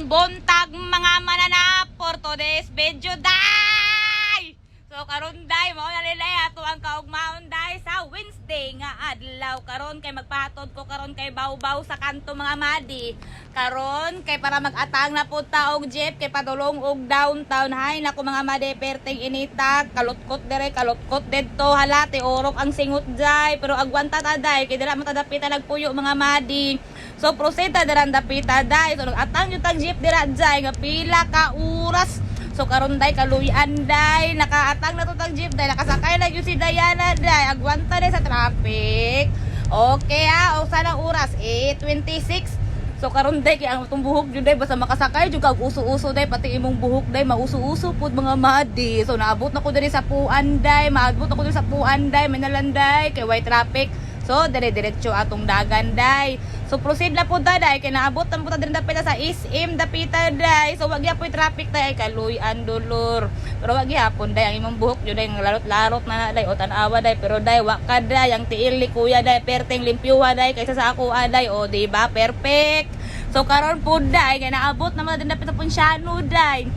Mayong buntag mga mananap for today's video day. So karon day mo na nilay ato ang kaugmaon day sa Wednesday nga adlaw karon kay magpahatod ko karon kay Bawbaw sa kanto mga madi. Karon kay para mag-atang na pud ta og jeep kay padulong og downtown. Hay nako mga madi perting inita kalutkot dire kalutkot didto halati orok ang singot day pero agwanta ta day kay dira matadapita nagpuyo mga madi. So proceed ta dira dapita day. So atang yung tag jeep dira day nga pila ka oras. So karon day kaluyan day nakaatang na to tag jeep day nakasakay na gyud si Diana day agwanta day sa traffic. Okay o sana oras 8:26. So karon day kay ang itong buhok jud day basta makasakay jud kag uso-uso day pati imong buhok day mauso-uso pud mga madi. So naabot na ko diri sa Puan day, maabot ako diri sa Puan day, Minalanday kay way traffic. So dire-diretso atong dagan day. So proceed na po day kay naabot na po ta diri dapita sa SM dapita day. So wag gyapon traffic day kaluyan dulur. Pero wag gyapon day ang imong buhok jud day larot-larot na day o tan-awa day pero day wa ka day ang tiil ni kuya day perting limpyuha day kaysa sa ako day o di ba perfect. So karon po day kay naabot na mo din dapita Ponciano day.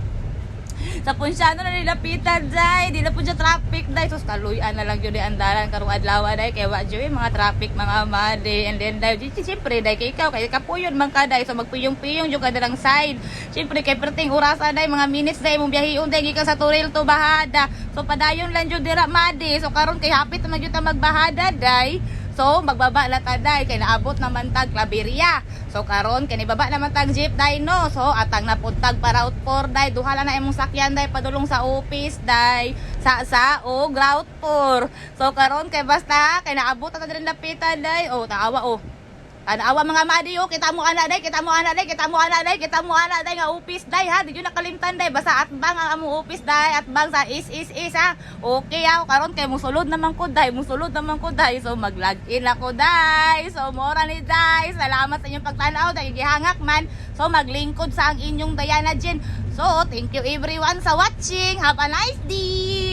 Sa Ponciano na nilapitan day, di na po siya traffic day. So kaluyan na lang yun ang dalan karong adlaw day kay wa jud mga traffic mga madi. And then day siyempre day kay ikaw kay kapuyon man ka day so magpiyong-piyong jud ka dalang side. Siyempre kay perting orasa day mga minutes day mong biyahion day gikan sa Turil to Bahada. So padayon lang jud dira madi. So karon kay hapit na jud ta magbahada day. So magbaba na ta day kay naabot naman tag Claveria. So karon kay nibaba naman tag jeep day no. So atang napuntag para out for day duha na imong sakyan day padulong sa office day sa o ground floor. So karon kay basta kay naabot ta diri lapitan day. Oh taawa oh. Tanawa mga madi oh, kita mo ana day, kita mo ana day, kita mo ana day, kita mo ana day nga office day ha. Di jud nakalimtan day basta atbang ang among office day, atbang sa is ha. Okay ha, karon kay musulod naman ko day, musulod naman ko day. So mag-login ako day. So mora ni day. Salamat sa inyong pagtanaw day, gihangak man. So maglingkod sa ang inyong Diana Jen. So thank you everyone sa watching. Have a nice day.